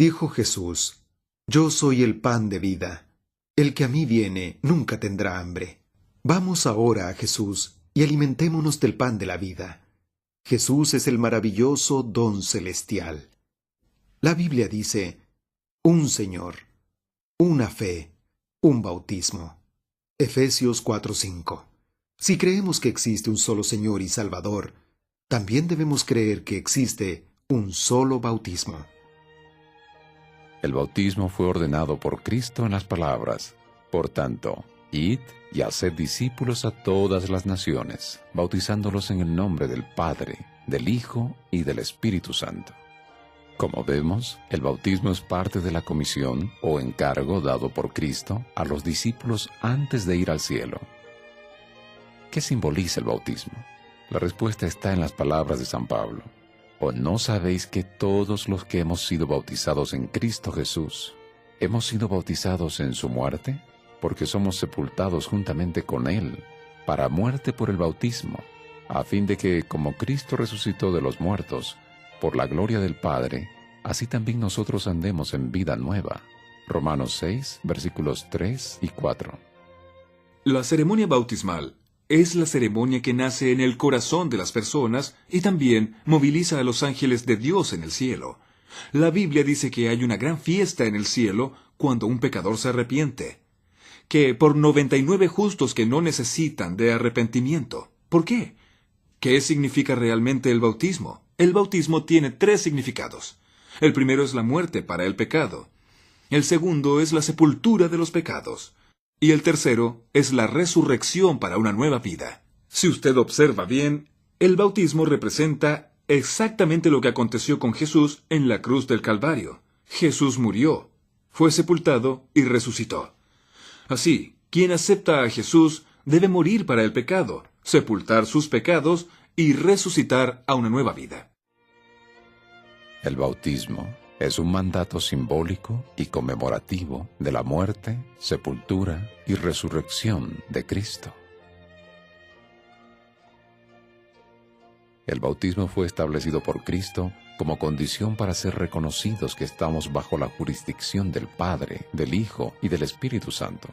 Dijo Jesús: Yo soy el pan de vida. El que a mí viene nunca tendrá hambre. Vamos ahora a Jesús y alimentémonos del pan de la vida. Jesús es el maravilloso don celestial. La Biblia dice: un Señor, una fe, un bautismo. Efesios 4:5. Si creemos que existe un solo Señor y Salvador, también debemos creer que existe un solo bautismo. El bautismo fue ordenado por Cristo en las palabras: por tanto, id y haced discípulos a todas las naciones, bautizándolos en el nombre del Padre, del Hijo y del Espíritu Santo. Como vemos, el bautismo es parte de la comisión o encargo dado por Cristo a los discípulos antes de ir al cielo. ¿Qué simboliza el bautismo? La respuesta está en las palabras de San Pablo: ¿O no sabéis que todos los que hemos sido bautizados en Cristo Jesús, hemos sido bautizados en su muerte? Porque somos sepultados juntamente con Él, para muerte por el bautismo, a fin de que, como Cristo resucitó de los muertos, por la gloria del Padre, así también nosotros andemos en vida nueva. Romanos 6, versículos 3 y 4. La ceremonia bautismal es la ceremonia que nace en el corazón de las personas y también moviliza a los ángeles de Dios en el cielo. La Biblia dice que hay una gran fiesta en el cielo cuando un pecador se arrepiente, que por 99 justos que no necesitan de arrepentimiento. ¿Por qué? ¿Qué significa realmente el bautismo? El bautismo tiene 3 significados. El primero es la muerte para el pecado. El segundo es la sepultura de los pecados. Y el tercero es la resurrección para una nueva vida. Si usted observa bien, el bautismo representa exactamente lo que aconteció con Jesús en la cruz del Calvario. Jesús murió, fue sepultado y resucitó. Así, quien acepta a Jesús debe morir para el pecado, sepultar sus pecados y resucitar a una nueva vida. El bautismo es un mandato simbólico y conmemorativo de la muerte, sepultura y resurrección de Cristo. El bautismo fue establecido por Cristo como condición para ser reconocidos que estamos bajo la jurisdicción del Padre, del Hijo y del Espíritu Santo.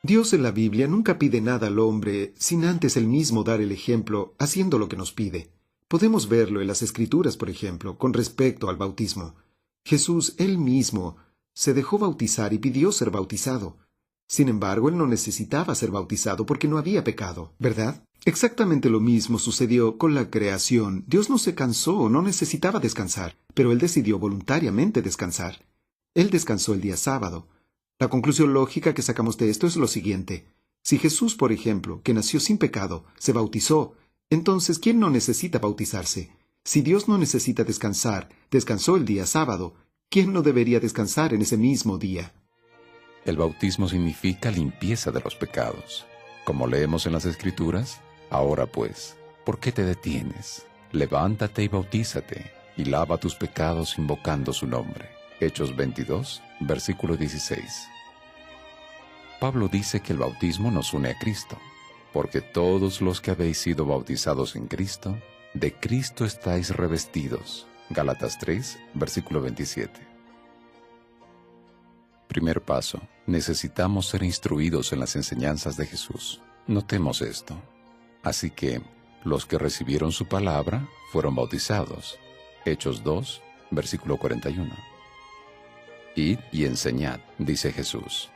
Dios en la Biblia nunca pide nada al hombre sin antes él mismo dar el ejemplo haciendo lo que nos pide. Podemos verlo en las Escrituras, por ejemplo, con respecto al bautismo. Jesús, él mismo, se dejó bautizar y pidió ser bautizado. Sin embargo, él no necesitaba ser bautizado porque no había pecado, ¿verdad? Exactamente lo mismo sucedió con la creación. Dios no se cansó, no necesitaba descansar, pero él decidió voluntariamente descansar. Él descansó el día sábado. La conclusión lógica que sacamos de esto es lo siguiente. Si Jesús, por ejemplo, que nació sin pecado, se bautizó, entonces, ¿quién no necesita bautizarse? Si Dios no necesita descansar, descansó el día sábado, ¿quién no debería descansar en ese mismo día? El bautismo significa limpieza de los pecados. Como leemos en las Escrituras: ahora pues, ¿por qué te detienes? Levántate y bautízate, y lava tus pecados invocando su nombre. Hechos 22, versículo 16. Pablo dice que el bautismo nos une a Cristo, porque todos los que habéis sido bautizados en Cristo, de Cristo estáis revestidos. Gálatas 3, versículo 27. Primer paso: necesitamos ser instruidos en las enseñanzas de Jesús. Notemos esto. Así que, los que recibieron su palabra fueron bautizados. Hechos 2, versículo 41. Id y enseñad, dice Jesús.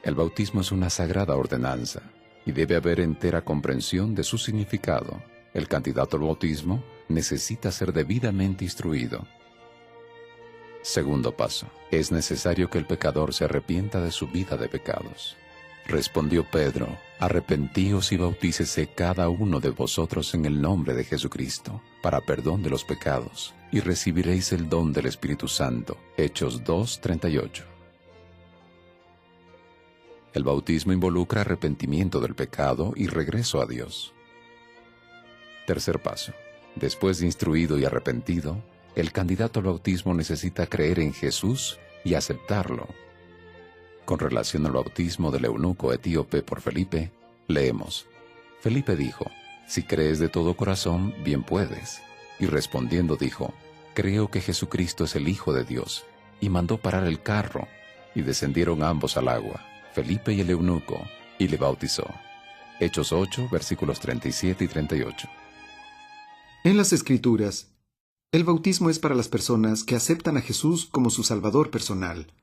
El bautismo es una sagrada ordenanza, y debe haber entera comprensión de su significado. El candidato al bautismo necesita ser debidamente instruido. Segundo paso: es necesario que el pecador se arrepienta de su vida de pecados. Respondió Pedro: arrepentíos y bautícese cada uno de vosotros en el nombre de Jesucristo, para perdón de los pecados, y recibiréis el don del Espíritu Santo. Hechos 2:38. El bautismo involucra arrepentimiento del pecado y regreso a Dios. Tercer paso: después de instruido y arrepentido, el candidato al bautismo necesita creer en Jesús y aceptarlo. Con relación al bautismo del eunuco etíope por Felipe, leemos: Felipe dijo: si crees de todo corazón, bien puedes. Y respondiendo dijo: Creo que Jesucristo es el Hijo de Dios, y mandó parar el carro, y descendieron ambos al agua, Felipe y el eunuco, y le bautizó. Hechos 8, versículos 37 y 38. En las Escrituras, el bautismo es para las personas que aceptan a Jesús como su Salvador personal,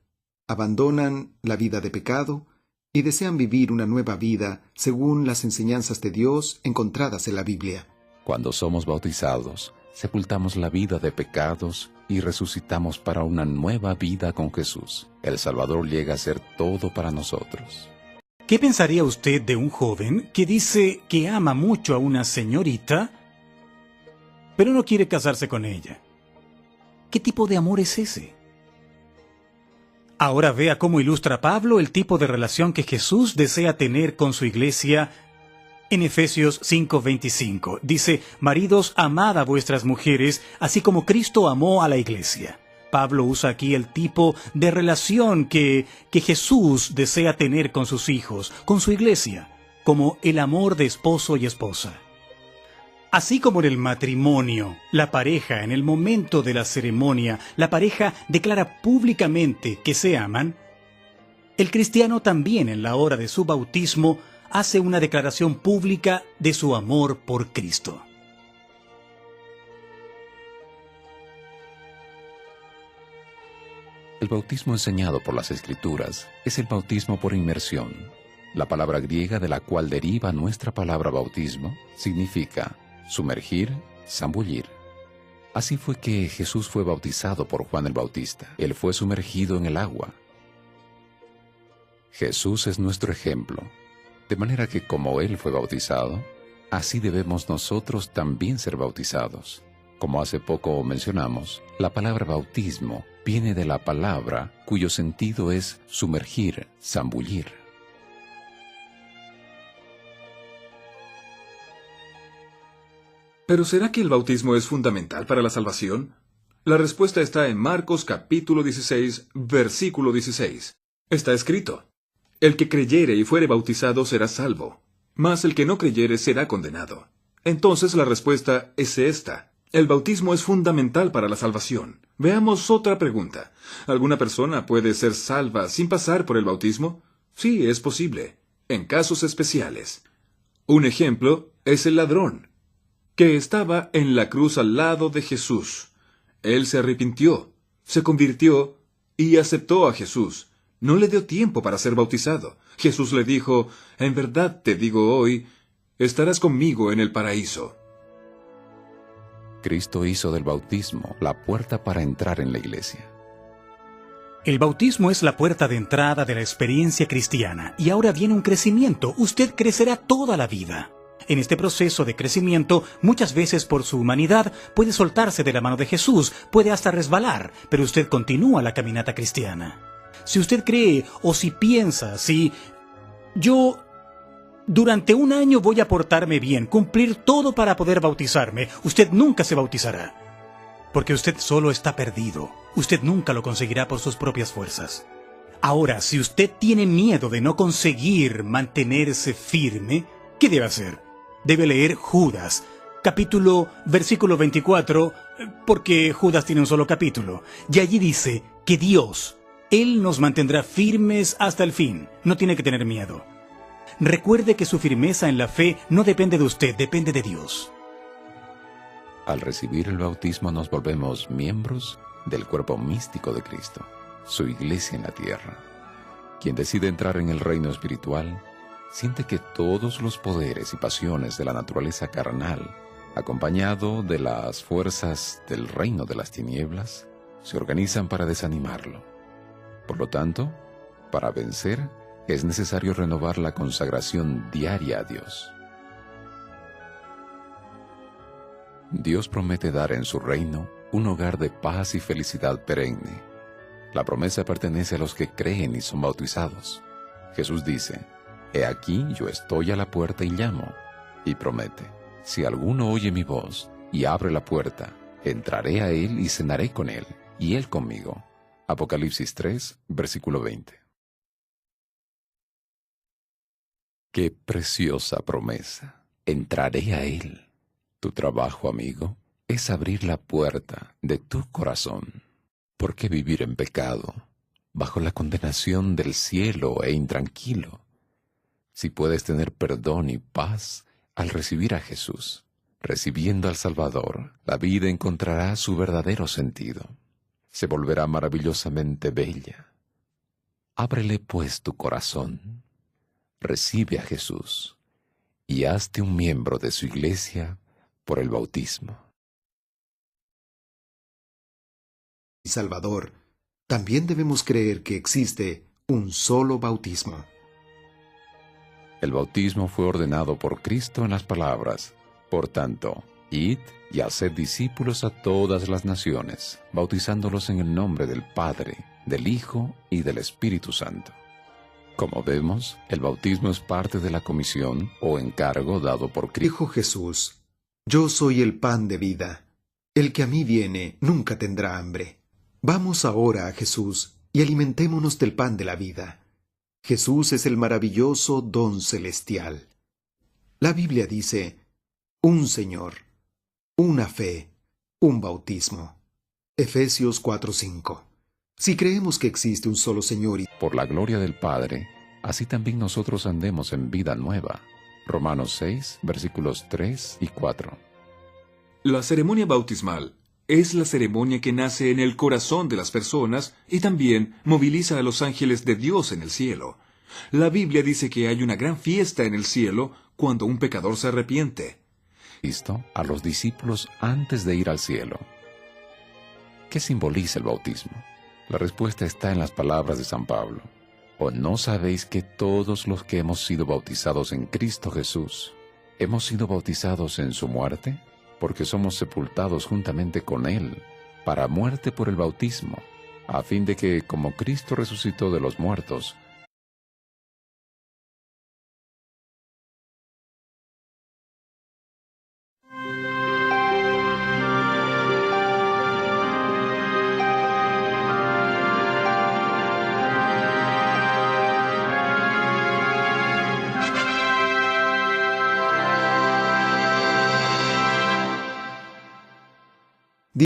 abandonan la vida de pecado y desean vivir una nueva vida según las enseñanzas de Dios encontradas en la Biblia. Cuando somos bautizados, sepultamos la vida de pecados y resucitamos para una nueva vida con Jesús. El Salvador llega a ser todo para nosotros. ¿Qué pensaría usted de un joven que dice que ama mucho a una señorita, pero no quiere casarse con ella? ¿Qué tipo de amor es ese? Ahora vea cómo ilustra Pablo el tipo de relación que Jesús desea tener con su iglesia en Efesios 5:25. Dice: maridos, amad a vuestras mujeres, así como Cristo amó a la iglesia. Pablo usa aquí el tipo de relación que Jesús desea tener con sus hijos, con su iglesia, como el amor de esposo y esposa. Así como en el matrimonio, la pareja, en el momento de la ceremonia, la pareja declara públicamente que se aman, el cristiano también en la hora de su bautismo hace una declaración pública de su amor por Cristo. El bautismo enseñado por las Escrituras es el bautismo por inmersión. La palabra griega de la cual deriva nuestra palabra bautismo significa sumergir, zambullir. Así fue que Jesús fue bautizado por Juan el Bautista. Él fue sumergido en el agua. Jesús es nuestro ejemplo, de manera que como Él fue bautizado, así debemos nosotros también ser bautizados. Como hace poco mencionamos, la palabra bautismo viene de la palabra cuyo sentido es sumergir, zambullir. ¿Pero será que el bautismo es fundamental para la salvación? La respuesta está en Marcos capítulo 16, versículo 16. Está escrito: el que creyere y fuere bautizado será salvo, mas el que no creyere será condenado. Entonces la respuesta es esta: el bautismo es fundamental para la salvación. Veamos otra pregunta. ¿Alguna persona puede ser salva sin pasar por el bautismo? Sí, es posible, en casos especiales. Un ejemplo es el ladrón, que estaba en la cruz al lado de Jesús. Él se arrepintió, se convirtió y aceptó a Jesús. No le dio tiempo para ser bautizado. Jesús le dijo: en verdad te digo hoy, estarás conmigo en el paraíso. Cristo hizo del bautismo la puerta para entrar en la iglesia. El bautismo es la puerta de entrada de la experiencia cristiana, y ahora viene un crecimiento. Usted crecerá toda la vida. En este proceso de crecimiento, muchas veces por su humanidad, puede soltarse de la mano de Jesús, puede hasta resbalar, pero usted continúa la caminata cristiana. Si usted cree o si piensa, yo durante un año voy a portarme bien, cumplir todo para poder bautizarme, usted nunca se bautizará. Porque usted solo está perdido. Usted nunca lo conseguirá por sus propias fuerzas. Ahora, si usted tiene miedo de no conseguir mantenerse firme, ¿qué debe hacer? Debe leer Judas, versículo 24, porque Judas tiene un solo capítulo. Y allí dice que Dios, Él nos mantendrá firmes hasta el fin. No tiene que tener miedo. Recuerde que su firmeza en la fe no depende de usted, depende de Dios. Al recibir el bautismo nos volvemos miembros del cuerpo místico de Cristo, su iglesia en la tierra. Quien decide entrar en el reino espiritual siente que todos los poderes y pasiones de la naturaleza carnal, acompañado de las fuerzas del reino de las tinieblas, se organizan para desanimarlo. Por lo tanto, para vencer, es necesario renovar la consagración diaria a Dios. Dios promete dar en su reino un hogar de paz y felicidad perenne. La promesa pertenece a los que creen y son bautizados. Jesús dice: He aquí yo estoy a la puerta y llamo. Y promete: si alguno oye mi voz y abre la puerta, entraré a él y cenaré con él, y él conmigo. Apocalipsis 3, versículo 20. ¡Qué preciosa promesa! Entraré a él. ¿Tu trabajo, amigo? es abrir la puerta de tu corazón. ¿Por qué vivir en pecado, bajo la condenación del cielo e intranquilo, si puedes tener perdón y paz al recibir a Jesús? Recibiendo al Salvador, la vida encontrará su verdadero sentido. Se volverá maravillosamente bella. Ábrele pues tu corazón, recibe a Jesús y hazte un miembro de su iglesia por el bautismo. Y Salvador, también debemos creer que existe un solo bautismo. El bautismo fue ordenado por Cristo en las palabras: por tanto, id y haced discípulos a todas las naciones, bautizándolos en el nombre del Padre, del Hijo y del Espíritu Santo. Como vemos, el bautismo es parte de la comisión o encargo dado por Cristo. Dijo Jesús: Yo soy el pan de vida. El que a mí viene nunca tendrá hambre. Vamos ahora a Jesús y alimentémonos del pan de la vida. Jesús es el maravilloso don celestial. La Biblia dice: un Señor, una fe, un bautismo. Efesios 4:5. Si creemos que existe un solo Señor y Por la gloria del Padre, así también nosotros andemos en vida nueva. Romanos 6, versículos 3 y 4. La ceremonia bautismal es la ceremonia que nace en el corazón de las personas y también moviliza a los ángeles de Dios en el cielo. La Biblia dice que hay una gran fiesta en el cielo cuando un pecador se arrepiente. Cristo a los discípulos antes de ir al cielo. ¿Qué simboliza el bautismo? La respuesta está en las palabras de San Pablo. ¿O no sabéis que todos los que hemos sido bautizados en Cristo Jesús, hemos sido bautizados en su muerte? Porque somos sepultados juntamente con Él, para muerte por el bautismo, a fin de que, como Cristo resucitó de los muertos,